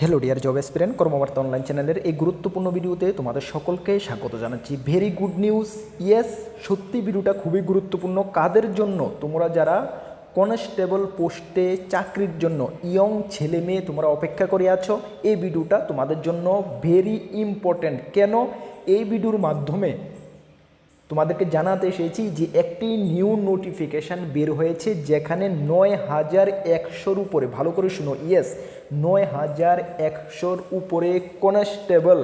Hello dear job এসপিরেন্ট, কর্মবার্তা online চ্যানেলের এই গুরুত্বপূর্ণ ভিডিওতে তোমাদের সকলকে স্বাগত জানাচ্ছি। ভেরি গুড নিউজ, ইয়েস, সত্যি ভিডিওটা খুবই গুরুত্বপূর্ণ। কাদের জন্য? তোমরা যারা কনস্টেবল পোস্টে চাকরির জন্য ইয়ং ছেলে মেয়ে তোমরা অপেক্ষা করে আছো, এই ভিডিওটা তোমাদের জন্য ভেরি ইম্পর্ট্যান্ট। কেন? এই ভিডিওর মাধ্যমে তোমাদেরকে জানাতে এসেছি যে একটি নিউ নোটিফিকেশান বের হয়েছে, যেখানে ৯,১০০-র উপরে, ভালো করে শুনো, ইয়েস, ৯,১০০-র উপরে কনস্টেবল,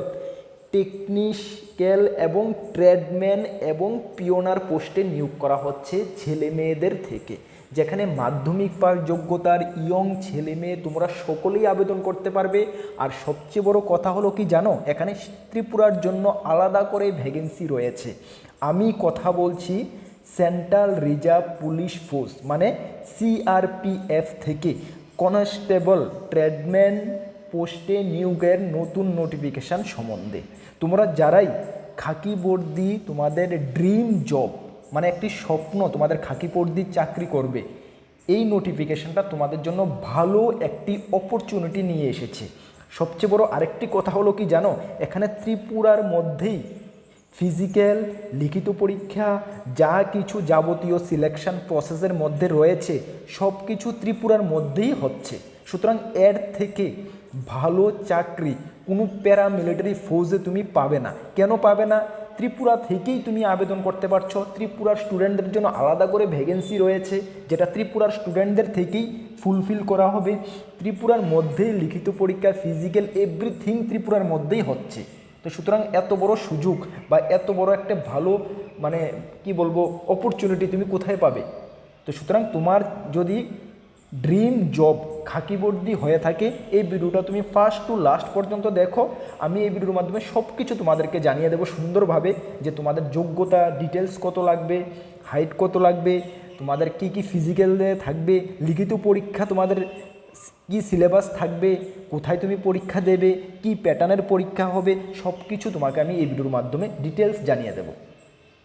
টেকনিক্যাল এবং ট্রেডম্যান এবং পিওনার পোস্টে নিয়োগ করা হচ্ছে ছেলে মেয়েদের থেকে, যেখানে মাধ্যমিক পাস যোগ্যতার ইয়ং ছেলে মেয়ে তোমরা সকলেই আবেদন করতে পারবে। আর সবচেয়ে বড় কথা হলো কি জানো, এখানে ত্রিপুরার জন্য আলাদা করে ভ্যাকেন্সি রয়েছে। আমি কথা বলছি সেন্ট্রাল রিজার্ভ পুলিশ ফোর্স মানে CRPF থেকে কনস্টেবল ট্রেডম্যান পোস্টে নিয়োগের নতুন নোটিফিকেশান সম্বন্ধে। তোমরা যারাই খাকি বর্দি, তোমাদের ড্রিম জব মানে একটি স্বপ্ন, তোমাদের খাকি বর্দি চাকরি করবে, এই নোটিফিকেশানটা তোমাদের জন্য ভালো একটি অপরচুনিটি নিয়ে এসেছে। সবচেয়ে বড় আরেকটি কথা হলো কি জানো, এখানে ত্রিপুরার মধ্যেই ফিজিক্যাল, লিখিত পরীক্ষা, যা কিছু যাবতীয় সিলেকশন প্রসেসের মধ্যে রয়েছে সব কিছু ত্রিপুরার মধ্যেই হচ্ছে। সুতরাং এর থেকে ভালো চাকরি কোনো প্যারামিলিটারি ফোর্সে তুমি পাবে না। কেন পাবে না? ত্রিপুরা থেকেই তুমি আবেদন করতে পারছো। ত্রিপুরার স্টুডেন্টদের জন্য আলাদা করে ভ্যাকেন্সি রয়েছে, যেটা ত্রিপুরার স্টুডেন্টদের থেকেই ফুলফিল করা হবে। ত্রিপুরার মধ্যেই লিখিত পরীক্ষা, ফিজিক্যাল, এভরিথিং ত্রিপুরার মধ্যেই হচ্ছে। তো সুতরাং এত বড় সুযোগ বা এত বড় একটা ভালো মানে কি বলবো অপরচুনিটি তুমি কোথায় পাবে? তো সুতরাং তোমার যদি ড্রিম জব খাকি বর্দি হয়ে থাকে, এই ভিডিওটা তুমি ফার্স্ট টু লাস্ট পর্যন্ত দেখো। আমি এই ভিডিওর মাধ্যমে সব কিছু তোমাদেরকে জানিয়ে দেবো সুন্দরভাবে, যে তোমাদের যোগ্যতা ডিটেলস কত লাগবে, হাইট কত লাগবে, তোমাদের কি কি ফিজিক্যাল থাকবে, লিখিত পরীক্ষা তোমাদের কি সিলেবাস থাকবে, কোথায় তুমি পরীক্ষা দেবে, কি প্যাটার্নের পরীক্ষা হবে, সব কিছু তোমাকে আমি এই ভিডিওর মাধ্যমে ডিটেলস জানিয়ে দেবো।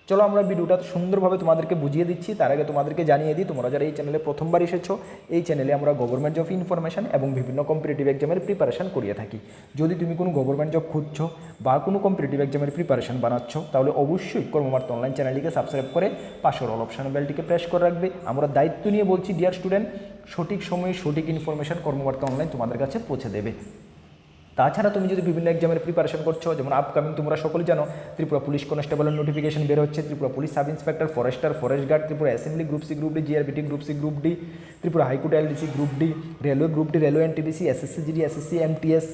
চলো আমরা ভিডিওটা সুন্দরভাবে তোমাদেরকে বুঝিয়ে দিচ্ছি। তার আগে তোমাদেরকে জানিয়ে দিই, তোমরা যারা এই চ্যানেলে প্রথমবার এসেছো, এই চ্যানেলে আমরা গভর্নমেন্ট জব ইনফরমেশান এবং বিভিন্ন কম্পিটিটিভ এক্সামের প্রিপারেশান করিয়ে থাকি। যদি তুমি কোনো গভর্নমেন্ট জব খুঁজছো বা কোনো কম্পিটিটিভ এক্সামের প্রিপারেশান বানাচ্ছ, তাহলে অবশ্যই কর্মবার্তা অনলাইন চ্যানেলটিকে সাবস্ক্রাইব করে পাশের অল অপশন বেলটিকে প্রেস করে রাখবে। আমরা দায়িত্ব নিয়ে বলছি ডিয়ার স্টুডেন্ট, সঠিক সময়ে সঠিক ইনফরমেশান কর্মবার্তা অনলাইন তোমাদের কাছে পৌঁছে দেবে। তাছাড়া তুমি যদি বিভিন্ন এক্সামের প্রিপারেশন করছো, যেমন আপকামিং তোমরা সকলেই জানো ত্রিপুরা পুলিশ কনস্টেবলের নোটিফিকেশন বের হচ্ছে, Tripura police sub inspector, forester, forest guard, Tripura assembly group C group D, GRBT group C group D, Tripura high court LDC group D, railway group D, railway NTPC, SSC GD, SSC MTS,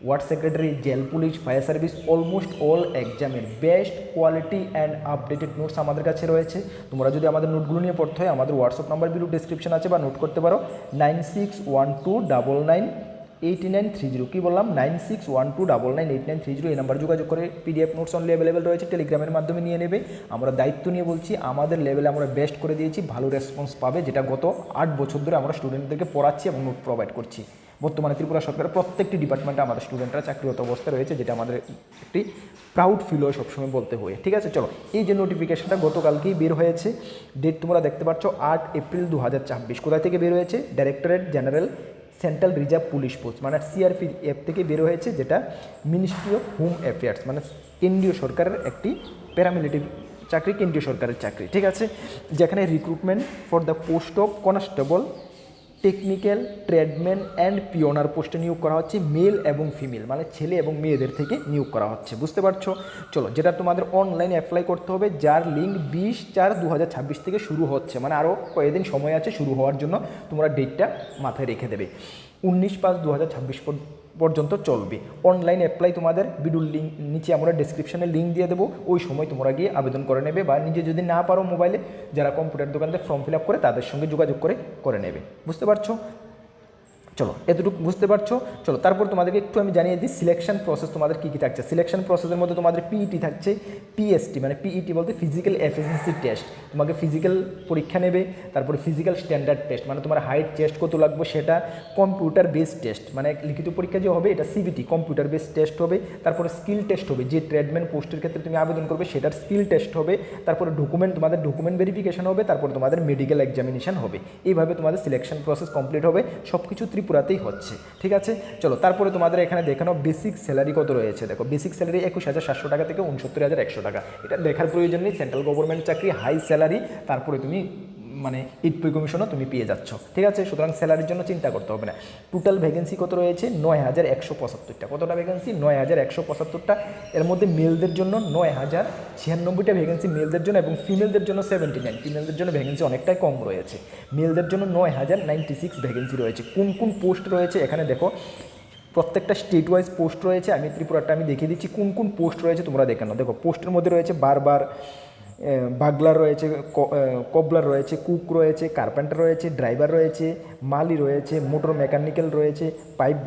ward secretary, jail police, fire service, almost all এক্সামের best quality and updated notes আমাদের কাছে রয়েছে। তোমরা যদি আমাদের নোটগুলো নিয়ে পড়তে হয়, আমাদের হোয়াটসঅ্যাপ নাম্বার ভিডিও ডিসক্রিপশন আছে, বা নোট করতে পারো 9612998930। কী বললাম? 9612998930। এই নাম্বার যোগাযোগ করে PDF নোটস অনলি অ্যাভেলেবেল রয়েছে, টেলিগ্রামের মাধ্যমে নিয়ে নেবে। আমরা দায়িত্ব নিয়ে বলছি, আমাদের লেভেলে আমরা বেস্ট করে দিয়েছি, ভালো রেসপন্স পাবে, যেটা গত 8 বছর ধরে আমরা স্টুডেন্টদেরকে পড়াচ্ছি এবং নোট প্রোভাইড করছি। বর্তমানে ত্রিপুরা সরকারের প্রত্যেকটি ডিপার্টমেন্টে আমাদের স্টুডেন্টরা চাকরিরত অবস্থায় রয়েছে, যেটা আমাদের একটি প্রাউড ফিল হয় সবসময় বলতে হয়। ঠিক আছে, চলো, এই যে নোটিফিকেশনটা গতকালকেই বের হয়েছে, ডেট তোমরা দেখতে পাচ্ছ 8 এপ্রিল 2024। কোথায় থেকে বের হয়েছে? Directorate general central reserve police force মানে CRPF থেকে বের হয়েছে, যেটা মিনিস্ট্রি অফ হোম অ্যাফেয়ার্স মানে কেন্দ্রীয় সরকারের একটি প্যারামিলিটারি চাকরি, কেন্দ্রীয় সরকারের চাকরি। ঠিক আছে, যেখানে recruitment for the post of constable, technical, tradesman and pioneer পোস্টে নিয়োগ করা হচ্ছে, মেল এবং ফিমেল মানে ছেলে এবং মেয়েদের থেকে নিয়োগ করা হচ্ছে। বুঝতে পারছো? চলো, যেটা তোমাদের অনলাইনে অ্যাপ্লাই করতে হবে, যার লিঙ্ক 20/4/2026 থেকে শুরু হচ্ছে, মানে আরও কয়েকদিন সময় আছে শুরু হওয়ার জন্য। তোমরা ডেটটা মাথায় রেখে দেবে, 19/5/2026 পর্যন্ত চলবে। অনলাইন অ্যাপ্লাই তোমাদের ভিডিওর লিঙ্ক নিচে আমরা ডেসক্রিপশনে লিঙ্ক দিয়ে দেবো, ওই সময় তোমরা গিয়ে আবেদন করে নেবে, বা নিজে যদি না পারো মোবাইলে, যারা কম্পিউটার দোকানতে ফর্ম ফিল আপ করে তাদের সঙ্গে যোগাযোগ করে নেবে। বুঝতে পারছো? চলো, এতটুকু বুঝতে পারছো। চলো, তারপর তোমাদেরকে একটু আমি জানিয়ে দিই সিলেকশন প্রসেস তোমাদের কী কী থাকছে। সিলেকশন প্রসেসের মধ্যে তোমাদের PET থাকছে, PST মানে PET বলতে ফিজিক্যাল এফিসিয়েন্সি টেস্ট, তোমাকে ফিজিক্যাল পরীক্ষা নেবে, তারপরে ফিজিক্যাল স্ট্যান্ডার্ড টেস্ট মানে তোমার হাইট চেস্ট কত লাগবে সেটা, কম্পিউটার বেসড টেস্ট মানে লিখিত পরীক্ষা যে হবে এটা CBT কম্পিউটার বেসড টেস্ট হবে, তারপরে স্কিল টেস্ট হবে, যে ট্রেডম্যান পোস্টের ক্ষেত্রে তুমি আবেদন করবে সেটার স্কিল টেস্ট হবে, তারপরে তোমাদের ডকুমেন্ট ভেরিফিকেশন হবে, তারপরে তোমাদের মেডিকেল এক্সামিনেশন হবে। এইভাবে তোমাদের সিলেকশন প্রসেস কমপ্লিট হবে। সব কিছু ত্রিপুরাতেই হচ্ছে। ঠিক আছে, চলো তারপরে তোমাদের এখানে দেখানো বেসিক স্যালারি কত রয়েছে। দেখো বেসিক স্যালারি 21,700 টাকা থেকে 69,100 টাকা। এটা দেখার প্রয়োজন নেই, সেন্ট্রাল গভর্নমেন্ট চাকরি, হাই স্যালারি, তারপরে তুমি মানে 8 পে কমিশনও তুমি পেয়ে যাচ্ছ। ঠিক আছে, সুতরাং স্যালারির জন্য চিন্তা করতে হবে না। টোটাল ভ্যাকেন্সি কত রয়েছে? 9,175টা। কতটা ভ্যাকেন্সি? 9,175টা। এর মধ্যে মেলদের জন্য 9,096টা ভ্যাকেন্সি মেলদের জন্য, এবং ফিমেলদের জন্য 79। ফিমেলদের জন্য ভ্যাকেন্সি অনেকটাই কম রয়েছে। মেলদের জন্য 9,096 ভ্যাকেন্সি রয়েছে। কোন কোন পোস্ট রয়েছে এখানে দেখো, প্রত্যেকটা স্টেট ওয়াইজ পোস্ট রয়েছে। আমি ত্রিপুরাটা আমি দেখিয়ে দিচ্ছি কোন কোন পোস্ট রয়েছে, তোমরা দেখে নাও। দেখো পোস্টের মধ্যে রয়েছে বারবার, বাগলার রয়েছে, কবলার রয়েছে, কুক রয়েছে, কার্পেন্টার রয়েছে, ড্রাইভার রয়েছে, মালি রয়েছে, মোটর মেকানিক্যাল রয়েছে, পাইপ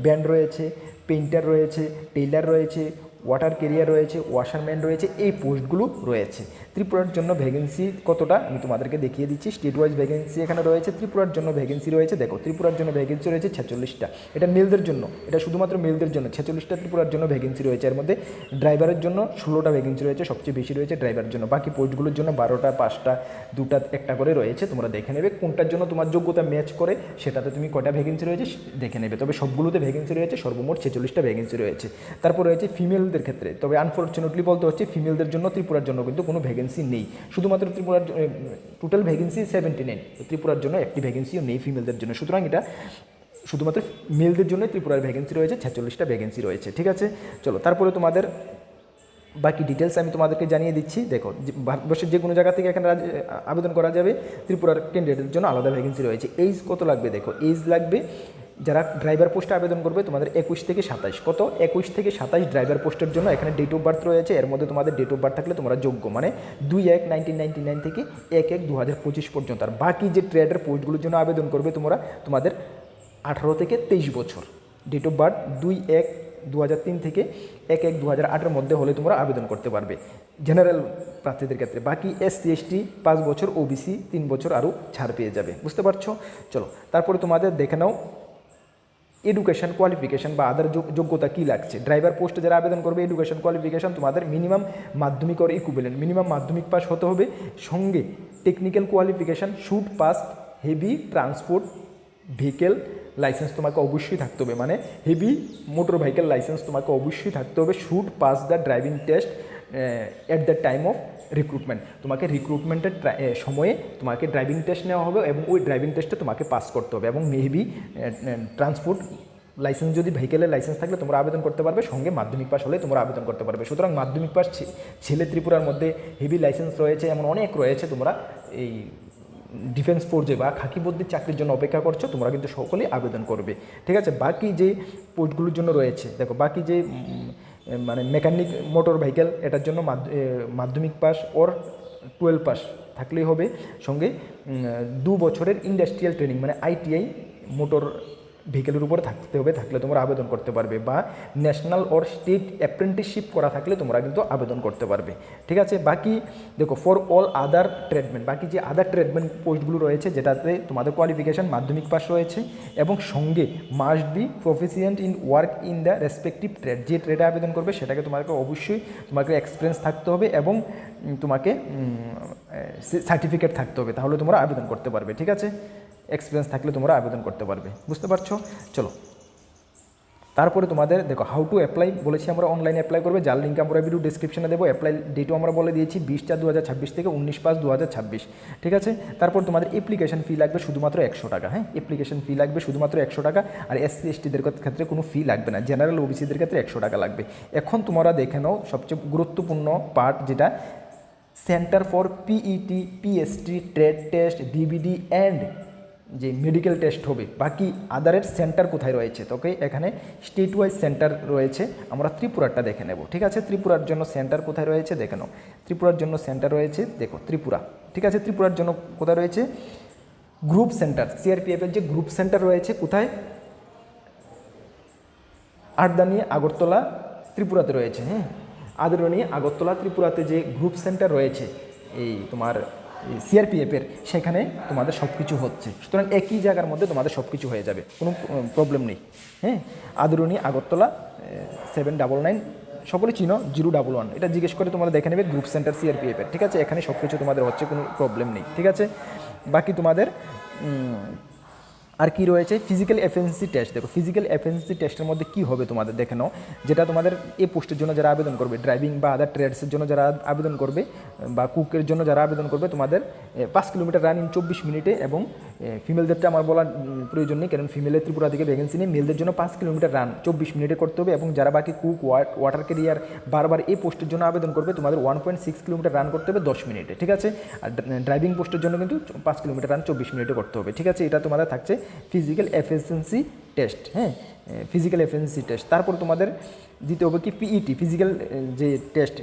ব্যান্ড রয়েছে, পেইন্টার রয়েছে, টেইলার রয়েছে, ওয়াটার ক্যারিয়ার রয়েছে, ওয়াশারম্যান রয়েছে। এই পোস্টগুলো রয়েছে। ত্রিপুরার জন্য ভ্যাকেন্সি কতটা আমি তোমাদেরকে দেখিয়ে দিচ্ছি। স্টেট ওয়াইজ ভ্যাকেন্সি এখানে রয়েছে। ত্রিপুরার জন্য ভ্যাকেন্সি রয়েছে, দেখো ত্রিপুরার জন্য ভ্যাকেন্সি রয়েছে 46টা। এটা মেলদের জন্য, এটা শুধুমাত্র মেলদের জন্য 46টা ত্রিপুরার জন্য ভ্যাকেন্সি রয়েছে। এর মধ্যে ড্রাইভারের জন্য 16টা ভ্যাকেন্সি রয়েছে, সবচেয়ে বেশি রয়েছে ড্রাইভারের জন্য। বাকি পোস্টগুলোর জন্য 12টা, 5টা, 2টা, 1টা করে রয়েছে। তোমরা দেখে নেবে কোনটার জন্য তোমার যোগ্যতা ম্যাচ করে, সেটাতে তুমি কটা ভ্যাকেন্সি রয়েছে দেখে নেবে। তবে সবগুলোতে ভ্যাকেন্সি রয়েছে, সর্বমোট 46টা ভ্যাকেন্সি রয়েছে। তারপর রয়েছে ফিমেলদের ক্ষেত্রে, তবে আনফর্চুনেটলি বলতে হচ্ছে ফিমেলদের জন্য ত্রিপুরার জন্য কিন্তু কোনো ভ্যাকেন্সি নেই। শুধুমাত্র ত্রিপুরার টোটাল ভ্যাকেন্সি 79, ত্রিপুরার জন্য একটি ভ্যাকেন্সিও নেই ফিমেলদের জন্য। সুতরাং এটা শুধুমাত্র মেলদের জন্য ত্রিপুরার ভ্যাকেন্সি রয়েছে, 46টা ভ্যাকেন্সি রয়েছে। ঠিক আছে, চলো তারপরে তোমাদের বাকি ডিটেলস আমি তোমাদেরকে জানিয়ে দিচ্ছি। দেখো ভারতবর্ষের যে কোনো জায়গা থেকে এখানে আবেদন করা যাবে। ত্রিপুরার ক্যান্ডিডেটের জন্য আলাদা ভ্যাকেন্সি রয়েছে। এইজ কত লাগবে? দেখো এইজ লাগবে, যারা ড্রাইভার পোস্টে আবেদন করবে তোমাদের 21 থেকে 27। কত? 21 থেকে 27 ড্রাইভার পোস্টের জন্য এখানে ডেট অফ বার্থ রয়েছে। এর মধ্যে তোমাদের ডেট অফ বার্থ থাকলে তোমরা যোগ্য, মানে 2/1/1999 থেকে 1/1/2025 পর্যন্ত। আর বাকি যে ট্রেডের পোস্টগুলোর জন্য আবেদন করবে তোমরা, তোমাদের 18 থেকে 23 বছর, ডেট অফ বার্থ 2/1/2003 থেকে 1/1/2008 মধ্যে হলে তোমরা আবেদন করতে পারবে জেনারেল প্রার্থীদের ক্ষেত্রে। বাকি SC ST 5 বছর, OBC 3 বছর আরও ছাড় পেয়ে যাবে। বুঝতে পারছো? চলো তারপরে তোমাদের দেখে নাও এডুকেশন কোয়ালিফিকেশান বা আদার যোগ্যতা কী লাগছে। ড্রাইভার পোস্টে যারা আবেদন করবে, এডুকেশন কোয়ালিফিকেশান তোমাদের মিনিমাম মাধ্যমিক ওর ইকুইভ্যালেন্ট, মিনিমাম মাধ্যমিক পাস হতে হবে। সঙ্গে technical qualification, should pass heavy transport vehicle licence তোমাকে অবশ্যই থাকতে হবে, মানে হেভি মোটর ভেহিকেল লাইসেন্স তোমাকে অবশ্যই থাকতে হবে। Should pass the driving test at the time of recruitment. তোমাকে রিক্রুটমেন্টের সময়ে তোমাকে ড্রাইভিং টেস্ট নেওয়া হবে, এবং ওই ড্রাইভিং টেস্টে তোমাকে পাস করতে হবে। এবং হেভি ট্রান্সপোর্ট লাইসেন্স, যদি ভেহিকেলের লাইসেন্স থাকলে তোমরা আবেদন করতে পারবে। সঙ্গে মাধ্যমিক পাস হলে তোমরা আবেদন করতে পারবে। সুতরাং মাধ্যমিক পাস ছেলে ত্রিপুরার মধ্যে হেভি লাইসেন্স রয়েছে, এমন অনেক রয়েছে। তোমরা এই ডিফেন্স ফোর্সে বা খাকিবদ্দির চাকরির জন্য অপেক্ষা করছো, তোমরা কিন্তু সকলেই আবেদন করবে। ঠিক আছে, বাকি যে পোস্টগুলোর জন্য রয়েছে, দেখো বাকি যে মানে মেকানিক মোটর ভেহিকেল, এটার জন্য মাধ্যমিক পাস ওর 12 পাস থাকলেই হবে। সঙ্গে 2 বছরের ইন্ডাস্ট্রিয়াল ট্রেনিং, মানে ITI মোটর ভেহিকেলের উপরে থাকতে হবে, থাকলে তোমরা আবেদন করতে পারবে। বা ন্যাশনাল ওর স্টেট অ্যাপ্রেন্টিসশিপ করা থাকলে তোমরা কিন্তু আবেদন করতে পারবে। ঠিক আছে, বাকি দেখো ফর অল আদার ট্রেডমেন্ট, বাকি যে আদার ট্রেডমেন্ট পোস্টগুলো রয়েছে, যেটাতে তোমাদের কোয়ালিফিকেশান মাধ্যমিক পাস রয়েছে, এবং সঙ্গে must be proficient in work in the respective trade. যে ট্রেডে আবেদন করবে সেটাকে তোমাকে অবশ্যই তোমাকে এক্সপিরিয়েন্স থাকতে হবে, এবং তোমাকে সার্টিফিকেট থাকতে হবে, তাহলে তোমরা আবেদন করতে পারবে। ঠিক আছে, এক্সপিরিয়েন্স থাকলে তোমরা আবেদন করতে পারবে। বুঝতে পারছো? চলো তারপরে তোমাদের দেখো হাউ টু অ্যাপ্লাই বলেছি আমরা, অনলাইনে অ্যাপ্লাই করবে, যার লিঙ্ক আমরা ভিডিও ডিসক্রিপশনে দেবো। অ্যাপ্লাই ডেটও আমরা বলে দিয়েছি 20/4/2026 থেকে 19/5/2026। ঠিক আছে, তারপর তোমাদের অ্যাপ্লিকেশন ফি লাগবে শুধুমাত্র 100 টাকা। হ্যাঁ, অ্যাপ্লিকেশন ফি লাগবে শুধুমাত্র 100 টাকা। আর SC STদের ক্ষেত্রে কোনো ফি লাগবে না, জেনারেল OBCদের ক্ষেত্রে 100 টাকা লাগবে। এখন তোমরা দেখে নাও সবচেয়ে গুরুত্বপূর্ণ পার্ট, যেটা centre for PET PST trade test DVD and যে মেডিকেল টেস্ট হবে। বাকি আদারের সেন্টার কোথায় রয়েছে, তোকে এখানে স্টেট ওয়াইজ সেন্টার রয়েছে। আমরা ত্রিপুরারটা দেখে নেব। ঠিক আছে, ত্রিপুরার জন্য সেন্টার কোথায় রয়েছে দেখে নাও। ত্রিপুরার জন্য সেন্টার রয়েছে, দেখো ত্রিপুরা। ঠিক আছে, ত্রিপুরার জন্য কোথায় রয়েছে? গ্রুপ সেন্টার, CRPF এর যে গ্রুপ সেন্টার রয়েছে কোথায়? আড্ডানি আগরতলা ত্রিপুরাতে রয়েছে। হ্যাঁ, আদরণী আগরতলা ত্রিপুরাতে যে গ্রুপ সেন্টার রয়েছে এই তোমার CRPF-এর, সেখানে তোমাদের সব কিছু হচ্ছে। সুতরাং একই জায়গার মধ্যে তোমাদের সব কিছু হয়ে যাবে, কোনো প্রবলেম নেই। হ্যাঁ, আদরণী আগরতলা 799, সকলে চিনো 011, এটা জিজ্ঞেস করে তোমরা দেখে নেবে গ্রুপ সেন্টার CRPF-এর। ঠিক আছে, এখানে সব কিছু তোমাদের হচ্ছে, কোনো প্রবলেম নেই। ঠিক আছে, বাকি তোমাদের আর কি রয়েছে ফিজিক্যাল এফিসিয়েন্সি টেস্ট। দেখো ফিজিক্যাল এফিসিয়েন্সি টেস্টের মধ্যে কী হবে তোমাদের দেখে নাও, যেটা তোমাদের এই পোস্টের জন্য যারা আবেদন করবে, ড্রাইভিং বা আদার ট্রেডসের জন্য যারা আবেদন করবে বা কুকের জন্য যারা আবেদন করবে, তোমাদের 5 কিলোমিটার রান ইন 24 মিনিটে, এবং ফিমেলদেরটা আমার বলার প্রয়োজন নেই, কারণ ফিমেলের ত্রিপুরা থেকে ভ্যাকেন্সি নেই। মেলদের জন্য 5 কিলোমিটার রান 24 মিনিটে করতে হবে, এবং যারা বাকি কুক, ওয়াটার ক্যারিয়ার বারবার এই পোস্টের জন্য আবেদন করবে, তোমাদের 1.6 কিলোমিটার রান করতে হবে 10 মিনিটে, ঠিক আছে। আর ড্রাইভিং পোস্টের জন্য কিন্তু 5 কিলোমিটার রান 24 মিনিটে করতে হবে, ঠিক আছে। এটা তোমাদের থাকছে ফিজিক্যাল এফিসিয়েন্সি টেস্ট, হ্যাঁ, ফিজিক্যাল এফিসিয়েন্সি টেস্ট। তারপর তোমাদের দিতে হবে কি পিইটি, ফিজিক্যাল যে টেস্ট,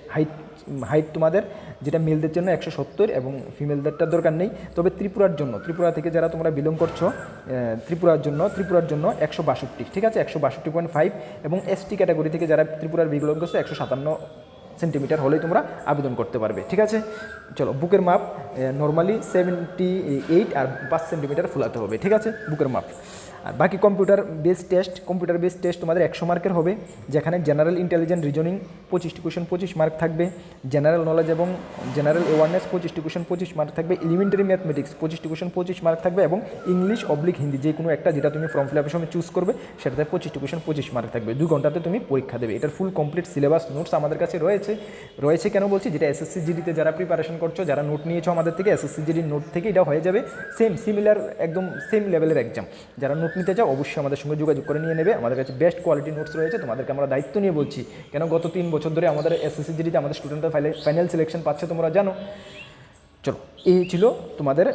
হাইট তোমাদের যেটা মেলদের জন্য 170 এবং ফিমেলদেরটার দরকার নেই। তবে ত্রিপুরার জন্য, ত্রিপুরা থেকে যারা তোমরা বিলং করছো, ত্রিপুরার জন্য 162, ঠিক আছে, 162.5, এবং এসটি ক্যাটাগরি থেকে যারা ত্রিপুরার বিলং করছো 157 সেন্টিমিটার হলেই তোমরা আবেদন করতে পারবে, ঠিক আছে। চলো, বুকের মাপ নর্মালি 78 আর 5 সেন্টিমিটার ফুলাতে হবে, ঠিক আছে, বুকের মাপ। আর বাকি কম্পিউটার বেস টেস্ট তোমাদের 100 মার্কের হবে, যেখানে জেনারেল ইন্টেলিজেন্ট রিজনিং 25টি কোয়েশন 25 মার্ক থাকবে, জেনারেল নলেজ এবং জেনারেল অ্যাওয়ারনেস 25টি কোয়েশন 25 মার্ক থাকবে, এলিমেন্টারি ম্যাথমেটিক্স 25টি কোয়েশন 25 মার্ক থাকবে, এবং ইংলিশ অবলিক হিন্দি যে কোনো একটা যেটা তুমি ফর্ম ফিল আপের সময় চুজ করবে সেটাতে 25টি কোয়েশন 25 মার্ক থাকবে। 2 ঘন্টাতে তুমি পরীক্ষা দেবে। এটার ফুল কমপ্লিট সিলেবাস নোটস আমাদের কাছে রয়েছে কেন বলছি, যেটা এসএসসি জিডিতে যারা প্রিপারেশন করছো, যারা নোট নিয়েছো আমাদের থেকে, এসএসসি জিডির নোট থেকে এটা হয়ে যাবে সিমিলার, একদম সেম লেভেলের এক্সাম। যারা নোট নিতে চাও অবশ্যই আমাদের সঙ্গে যোগাযোগ করে নিয়ে নেবে। আমাদের কাছে বেস্ট কোয়ালিটি নোটস রয়েছে, তোমাদেরকে আমরা দায়িত্ব নিয়ে বলছি, কেন গত 3 বছর ধরে আমাদের এসএসসি জিডিতে আমাদের স্টুডেন্টরা ফাইনাল সিলেকশন পাচ্ছে, তোমরা জানো। চলো, এই ছিল তোমাদের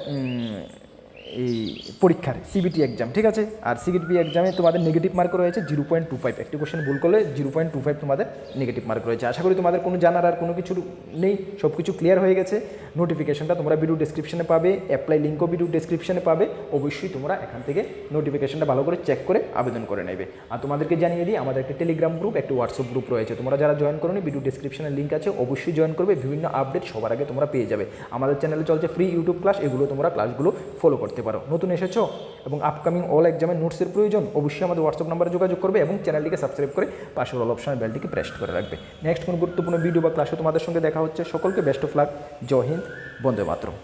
এই পরীক্ষার সিবিটি এক্সাম, ঠিক আছে। আর সিবিটি এক্সামে তোমাদের নেগেটিভ মার্ক রয়েছে 0.25, একটি কোশ্চেন ভুল করলে 0.25 তোমাদের নেগেটিভ মার্ক রয়েছে। আশা করি তোমাদের কোনো জানার আর কোনো কিছু নেই, সব কিছু ক্লিয়ার হয়ে গেছে। নোটিফিকেশনটা তোমরা ভিডিও ডেসক্রিপশনে পাবে, অ্যাপ্লাই লিঙ্কও ভিডিও ডেসক্রিপশনে পাবে। অবশ্যই তোমরা এখান থেকে নোটিফিকেশনটা ভালো করে চেক করে আবেদন করে নেবে। আর তোমাদেরকে জানিয়ে দিই, আমাদের একটা টেলিগ্রাম গ্রুপ, একটা হোয়াটসঅ্যাপ গ্রুপ রয়েছে, তোমরা যারা জয়েন করোনি ভিডিও ডেসক্রিপশনের লিঙ্ক আছে, অবশ্যই জয়েন করবে। বিভিন্ন আপডেট সবার আগে তোমরা পেয়ে যাবে। আমাদের চ্যানেলে চলছে ফ্রি ইউটিউব ক্লাস, এগুলো তোমরা ক্লাসগুলো ফলো করতে পারো। নতুন এসেছো এবং আপকামিং অল এক্সামের নোটসের প্রয়োজন, অবশ্যই আমাদের হোয়াটসঅ্যাপ নাম্বারে যোগাযোগ করবে এবং চ্যানেলটিকে সাবস্ক্রাইব করে পাশের অল অপশনের বেলটিকে প্রেস করে রাখবে। নেক্সট কোনো গুরুত্বপূর্ণ ভিডিও বা ক্লাসে তোমাদের সঙ্গে দেখা হচ্ছে। সকলকে বেস্ট অফ লাক। জয় হিন্দ, বন্দে মাতরম।